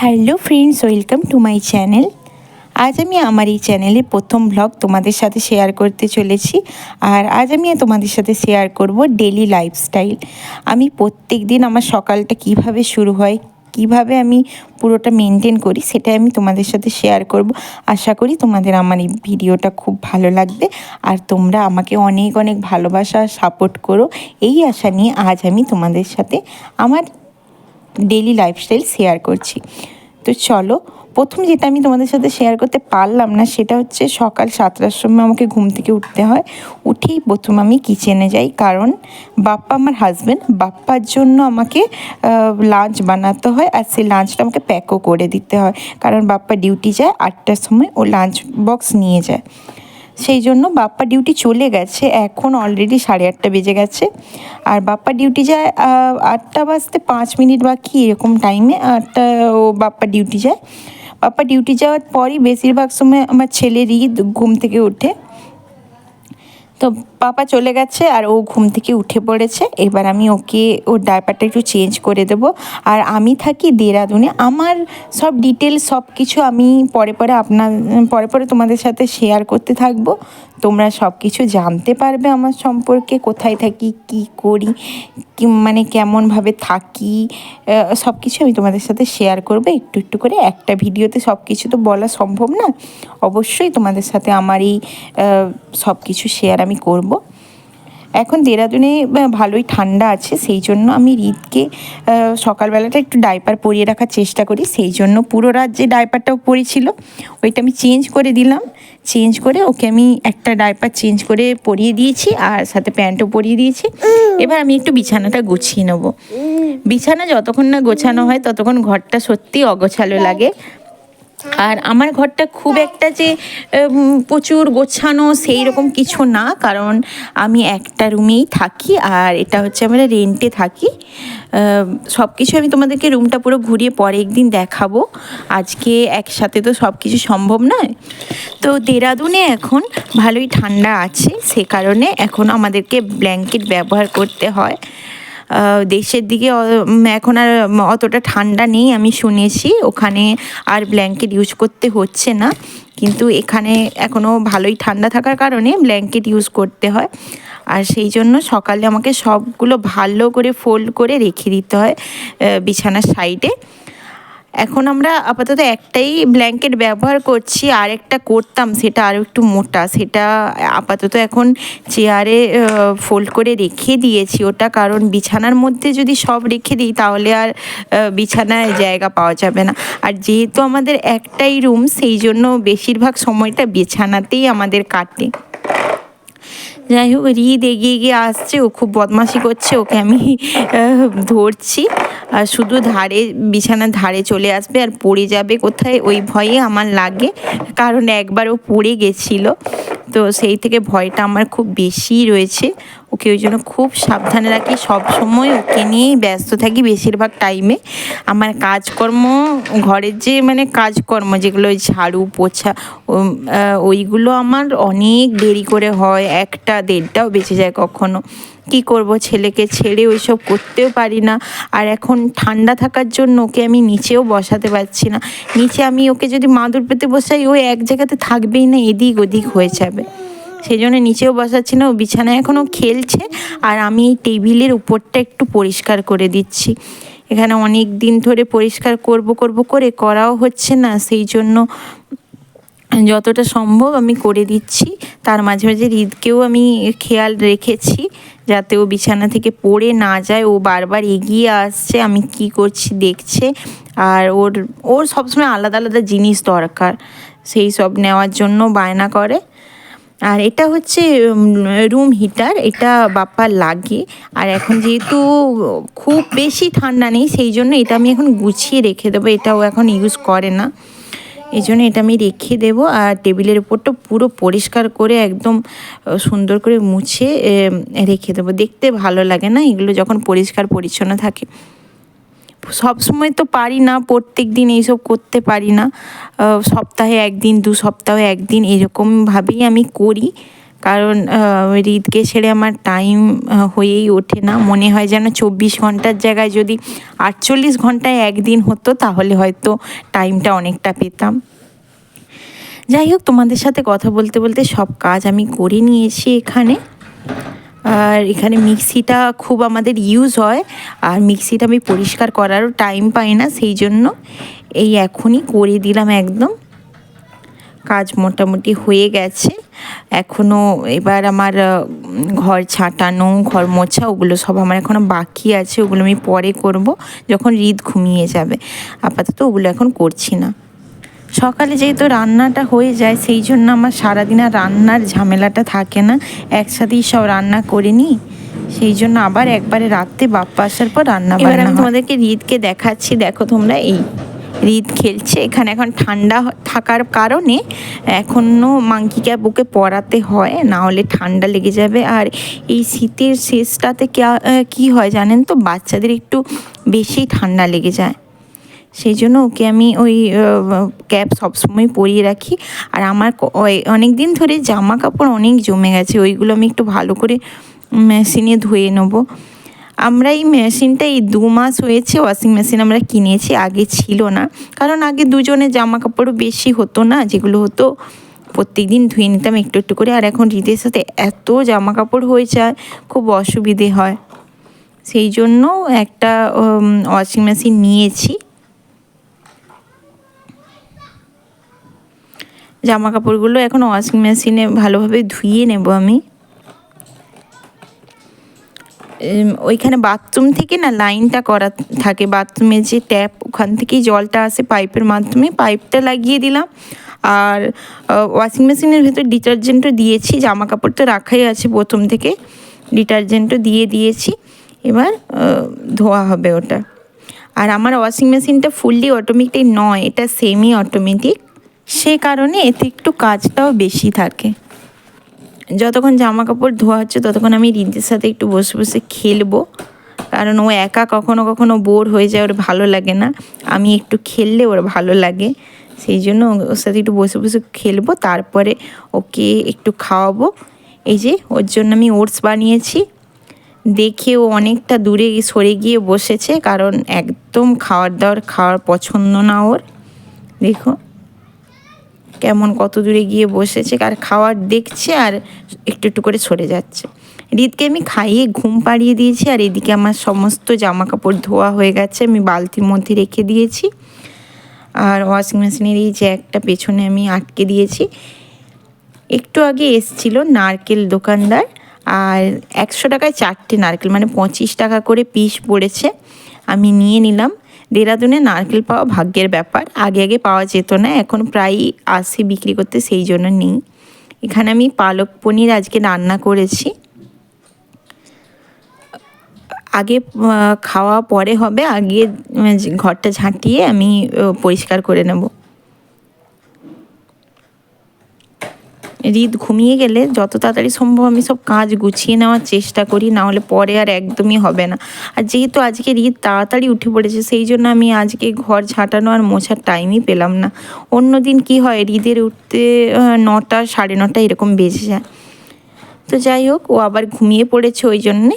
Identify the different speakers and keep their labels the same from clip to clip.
Speaker 1: Hello friends, welcome to my channel. আজ আমি আমার এই চ্যানেলে প্রথম ব্লগ তোমাদের সাথে শেয়ার করতে চলেছি। আর আজ আমি তোমাদের সাথে শেয়ার করব ডেলি লাইফস্টাইল। আমি প্রত্যেক দিন আমার সকালটা কিভাবে শুরু হয়, কিভাবে আমি পুরোটা মেনটেন করি, সেটাই আমি তোমাদের সাথে শেয়ার করব। আশা করি তোমাদের আমার এই ভিডিওটা খুব ভালো লাগবে আর তোমরা আমাকে অনেক অনেক ভালোবাসা সাপোর্ট করো, এই আশা নিয়ে আজ আমি তোমাদের সাথে আমার ডেলি লাইফস্টাইল শেয়ার করছি। তো চলো, প্রথম যেটা আমি তোমাদের সাথে শেয়ার করতে পারলাম না সেটা হচ্ছে সকাল 7টার সময় আমাকে ঘুম থেকে উঠতে হয়। উঠেই প্রথম আমি কিচেনে যাই, কারণ বাপ্পা আমার হাজব্যান্ড, বাপ্পার জন্য আমাকে লাঞ্চ বানাতে হয় আর সেই লাঞ্চটা আমাকে প্যাকও করে দিতে হয়, কারণ বাপ্পা ডিউটি যায় 8টার সময়, ও লাঞ্চ বক্স নিয়ে যায়। সেই জন্য বাপ্পা ডিউটি চলে গেছে, এখন অলরেডি 8:30 বেজে গেছে। আর বাপ্পা ডিউটি যায় 8টা বাজতে 5 মিনিট বাকি, এরকম টাইমে বাপ্পা ডিউটি যায়। বাপ্পা ডিউটি যাওয়ার পরই বেশিরভাগ সময় আমার ছেলে রিদ ঘুম থেকে ওঠে। তো পাপা চলে গেছে আর ও ঘুম থেকে উঠে পড়েছে। এবার আমি ওকে ওর ডায়পারটা একটু চেঞ্জ করে দেব। আর আমি থাকি দেরাদুনে। আমার সব ডিটেলস সব কিছু আমি পরে পরে তোমাদের সাথে শেয়ার করতে থাকবো। তোমরা সব কিছু জানতে পারবে আমার সম্পর্কে, কোথায় থাকি, কি করি, মানে কেমনভাবে থাকি, সব কিছু আমি তোমাদের সাথে শেয়ার করবো একটু একটু করে। একটা ভিডিওতে সব কিছু তো বলা সম্ভব না, অবশ্যই তোমাদের সাথে আমার এই সব কিছু শেয়ার আমি করব। এখন দেরাদুনে ভালোই ঠান্ডা আছে, সেই জন্য আমি রিদকে সকালবেলাটা একটু ডাইপার পরিয়ে রাখার চেষ্টা করি। সেই জন্য পুরো রাত যে ডাইপারটাও পরেছিল ওইটা আমি চেঞ্জ করে দিলাম। চেঞ্জ করে ওকে আমি একটা ডাইপার চেঞ্জ করে পরিয়ে দিয়েছি আর সাথে প্যান্টও পরিয়ে দিয়েছি। এবার আমি একটু বিছানাটা গুছিয়ে নেব। বিছানা যতক্ষণ না গোছানো হয় ততক্ষণ ঘরটা সত্যি অগোছালো লাগে। আর আমার ঘরটা খুব একটা যে প্রচুর গোছানো সেই রকম কিছু না, কারণ আমি একটা রুমেই থাকি আর এটা হচ্ছে আমরা রেন্টে থাকি। সব কিছু আমি তোমাদেরকে রুমটা পুরো ঘুরিয়ে পরে একদিন দেখাবো, আজকে একসাথে তো সব কিছু সম্ভব নয়। তো দেরাদুনে এখন ভালোই ঠান্ডা আছে, সে কারণে এখন আমাদেরকে ব্ল্যাঙ্কেট ব্যবহার করতে হয়। দেশের দিকে এখন আর অতটা ঠান্ডা নেই, আমি শুনেছি ওখানে আর ব্ল্যাঙ্কেট ইউজ করতে হচ্ছে না, কিন্তু এখানে এখনও ভালোই ঠান্ডা থাকার কারণে ব্ল্যাঙ্কেট ইউজ করতে হয়। আর সেই জন্য সকালে আমাকে সবগুলো ভালো করে ফোল্ড করে রেখে দিতে হয় বিছানার সাইডে। এখন আমরা আপাতত একটাই ব্ল্যাঙ্কেট ব্যবহার করছি, আর একটা করতাম সেটা আরও একটু মোটা, সেটা আপাতত এখন চেয়ারে ফোল্ড করে রেখে দিয়েছি ওটা, কারণ বিছানার মধ্যে যদি সব রেখে দিই তাহলে আর বিছানায় জায়গা পাওয়া যাবে না। আর যেহেতু আমাদের একটাই রুম, সেই জন্য বেশিরভাগ সময়টা বিছানাতেই আমাদের কাটে। যাই হোক, রিদ এগিয়ে এগিয়ে আসছে, ও খুব বদমাশি করছে, ওকে আমি ধরছি আর শুধু বিছানার ধারে চলে আসবে আর পড়ে যাবে কোথায়, ওই ভয়ে আমার লাগে, কারণ একবার ও পড়ে গেছিলো। তো সেই থেকে ভয়টা আমার খুব বেশি রয়েছে, ওকে ওই জন্য খুব সাবধানে রাখি, সব সময় ওকে নিয়েই ব্যস্ত থাকি বেশিরভাগ টাইমে। আমার কাজকর্ম, ঘরের যে মানে কাজকর্ম যেগুলো ঝাড়ু পোছা, ওইগুলো আমার অনেক দেরি করে হয়, 1টা 1:30টাও বেঁচে যায় কখনো। কি করব, ছেলেকে ছেড়ে ওইসব করতেও পারি না। আর এখন ঠান্ডা থাকার জন্য ওকে আমি নিচেও বসাতে পারছি না। নিচে আমি ওকে যদি মাদুর পেতে বসাই, ও এক জায়গাতে থাকবেই না, এদিক ওদিক হয়ে যাবে। সেই জন্য নিচেও বসাচ্ছি না, ও বিছানায় এখনও খেলছে আর আমি এই টেবিলের উপরটা একটু পরিষ্কার করে দিচ্ছি। এখানে অনেক দিন ধরে পরিষ্কার করব করে করাও হচ্ছে না, সেই জন্য যতটা সম্ভব আমি করে দিচ্ছি। তার মাঝে মাঝে রিদকেও আমি খেয়াল রেখেছি যাতে ও বিছানা থেকে পড়ে না যায়। ও বারবার এগিয়ে আসছে, আমি কি করছি দেখছে। আর ওর সবসময় আলাদা আলাদা জিনিস দরকার, সেই সব নেওয়ার জন্য বায়না করে। আর এটা হচ্ছে রুম হিটার, এটা বাপ্পার লাগে। আর এখন যেহেতু খুব বেশি ঠান্ডা নেই, সেই জন্য এটা আমি এখন গুছিয়ে রেখে দেবো, এটাও এখন ইউজ করে না, এই জন্য এটা আমি রেখে দেবো। আর টেবিলের উপরটা পুরো পরিষ্কার করে একদম সুন্দর করে মুছে রেখে দেবো, দেখতে ভালো লাগে না এগুলো যখন পরিষ্কার পরিচ্ছন্ন থাকে। সব সময় তো পারি না, প্রত্যেক দিন এইসব করতে পারি না, সপ্তাহে 1 দিন 2 সপ্তাহে 1 দিন এরকমভাবেই আমি করি, কারণ হৃদকে ছেড়ে আমার টাইম হয়েই ওঠে না। মনে হয় যেন 24 ঘন্টার জায়গায় যদি 48 ঘন্টায় একদিন হতো তাহলে হয়তো টাইমটা অনেকটা পেতাম। যাই হোক, তোমাদের সাথে কথা বলতে বলতে সব কাজ আমি করে নিয়েছি এখানে। আর এখানে মিক্সিটা খুব আমাদের ইউজ হয়, আর মিক্সিটা আমি পরিষ্কার করারও টাইম পাই না, সেই জন্য এই এখনই করে দিলাম একদম। কাজ মোটামুটি হয়ে গেছে, এখনও এবার আমার ঘর ছাঁটানো, ঘর মোছা, ওগুলো সব আমার এখনও বাকি আছে। ওগুলো আমি পরে করব যখন হৃদ ঘুমিয়ে যাবে। আপাতত ওগুলো এখন করছি না। সকালে যেহেতু রান্নাটা হয়ে যায়, সেই জন্য আমার সারাদিন আর রান্নার ঝামেলাটা থাকে না, একসাথেই সব রান্না করে নিই। সেই জন্য আবার একবারে রাত্রে বাপ্পা আসার পর রান্না বান্না। আমি তোমাদেরকে হৃদকে দেখাচ্ছি, দেখো তোমরা, এই হৃদ খেলছে এখানে। এখন ঠান্ডা থাকার কারণে এখনও মাঙ্কি ক্যাপ ওকে পরাতে হয়, না হলে ঠান্ডা লেগে যাবে। আর এই শীতের শেষটাতে কী হয় জানেন তো, বাচ্চাদের একটু বেশি ঠান্ডা লেগে যায়, সেই জন্য ওকে আমি ওই ক্যাপ সবসময় পরিয়ে রাখি। আর আমার অনেক দিন ধরে জামা কাপড় অনেক জমে গেছে, ওইগুলো আমি একটু ভালো করে মেশিনে ধুয়ে নেবো। আমরা এই মেশিনটা এই 2 মাস হয়েছে ওয়াশিং মেশিন আমরা কিনেছি, আগে ছিল না। কারণ আগে দুজনের জামা কাপড়ও বেশি হতো না, যেগুলো হতো প্রত্যেক দিন ধুয়ে নিতাম একটু একটু করে। আর এখন হৃদের সাথে এত জামা কাপড় হয়ে যায়, খুব অসুবিধে হয়, সেই জন্য একটা ওয়াশিং মেশিন নিয়েছি। জামা কাপড়গুলো এখন ওয়াশিং মেশিনে ভালোভাবে ধুয়ে নেব আমি। ওইখানে বাথরুম থেকে না লাইনটা করা থাকে, বাথরুমের যে ট্যাপ, ওখান থেকেই জলটা আসে পাইপের মাধ্যমে, পাইপটা লাগিয়ে দিলাম। আর ওয়াশিং মেশিনের ভেতর ডিটারজেন্টও দিয়েছি, জামা কাপড় তো রাখাই আছে প্রথম থেকে, ডিটারজেন্টও দিয়ে দিয়েছি। এবার ধোয়া হবে ওটা। আর আমার ওয়াশিং মেশিনটা ফুললি অটোমেটিক নয়, এটা সেমি অটোমেটিক, সে কারণে এতে একটু কাজটাও বেশি থাকে। যতক্ষণ জামা কাপড় ধোয়া হচ্ছে ততক্ষণ আমি হৃদের সাথে একটু বসে বসে খেলবো, কারণ ও একা কখনো কখনো বোর হয়ে যায়, ওর ভালো লাগে না। আমি একটু খেললে ওর ভালো লাগে, সেই জন্য ওর সাথে একটু বসে বসে খেলবো, তারপরে ওকে একটু খাওয়াবো। এই যে ওর জন্য আমি ওটস বানিয়েছি। দেখে ও অনেকটা দূরে সরে গিয়ে বসেছে, কারণ একদম খাওয়ার পছন্দ না ওর। দেখো কেমন কত দূরে গিয়ে বসেছে, আর খাওয়ার দেখছে আর একটু একটু করে সরে যাচ্ছে। হৃদকে আমি খাইয়ে ঘুম পাড়িয়ে দিয়েছি, আর এদিকে আমার সমস্ত জামা কাপড় ধোয়া হয়ে গেছে, আমি বালতির মধ্যে রেখে দিয়েছি। আর ওয়াশিং মেশিনের এই জ্যাকটা পেছনে আমি আটকে দিয়েছি। একটু আগে এসছিল নারকেল দোকানদার, আর 100 টাকায় 4টে নারকেল, মানে 25 টাকা করে পিস পড়েছে। আমি নিয়ে নিলাম। দেরাদুনে নারকেল পাওয়া ভাগ্যের ব্যাপার, আগে আগে পাওয়া যেত না, এখন প্রায়ই আসে বিক্রি করতে, সেই জন্য নেই। এখানে আমি পালক পনির আজকে রান্না করেছি, আগে খাওয়া পরে হবে, আগে ঘরটা ঝাঁটিয়ে আমি পরিষ্কার করে নেব। হৃদ ঘুমিয়ে গেলে যত তাড়াতাড়ি সম্ভব আমি সব কাজ গুছিয়ে নেওয়ার চেষ্টা করি, না হলে পরে আর একদমই হবে না। আর যেহেতু আজকে হৃদ তাড়াতাড়ি উঠে পড়েছে, সেই জন্য আমি আজকে ঘর ঝাঁটানো আর মোছার টাইমই পেলাম না। অন্য দিন কী হয়, হৃদের উঠতে 9টা 9:30 এরকম বেজে যায়। তো যাই হোক, ও আবার ঘুমিয়ে পড়েছে, ওই জন্যে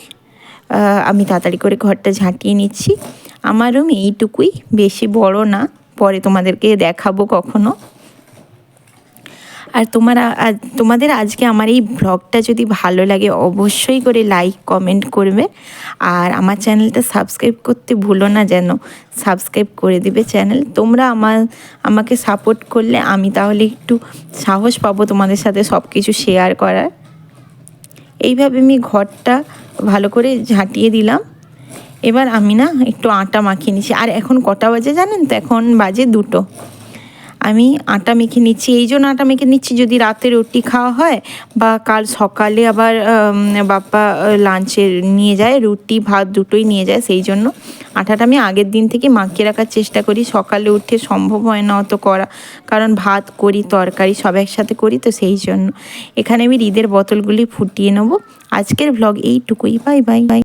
Speaker 1: আমি তাড়াতাড়ি করে ঘরটা ঝাঁটিয়ে নিচ্ছি। আমার রুম এইটুকুই, বেশি বড় না, পরে তোমাদেরকে দেখাবো কখনো। আর তোমাদের আজকে আমার এই ব্লগটা যদি ভালো লাগে অবশ্যই করে লাইক কমেন্ট করবে, আর আমার চ্যানেলটা সাবস্ক্রাইব করতে ভুলো না, যেন সাবস্ক্রাইব করে দিবে চ্যানেল। তোমরা আমাকে সাপোর্ট করলে আমি তাহলে একটু সাহস পাবো তোমাদের সাথে সব কিছু শেয়ার করার। এইভাবে আমি ঘরটা ভালো করে ঝাঁটিয়ে দিলাম। এবার আমি না একটু আটা মাখিয়ে নিচ্ছি। আর এখন কটা বাজে জানেন তো, এখন বাজে 2টো। আমি আটা মেখে নিচ্ছি, এই জন্য আটা মেখে নিচ্ছি, যদি রাতে রুটি খাওয়া হয় বা কাল সকালে আবার বাপ্পা লাঞ্চে নিয়ে যায়, রুটি ভাত দুটোই নিয়ে যায়, সেই জন্য আটাটা আমি আগের দিন থেকে মাখিয়ে রাখার চেষ্টা করি। সকালে উঠে সম্ভব হয় না অত করা, কারণ ভাত করি, তরকারি সব একসাথে করি, তো সেই জন্য। এখানে আমি হৃদের বোতলগুলি ফুটিয়ে নেবো। আজকের ভ্লগ এইটুকুই, বাই বাই বাই।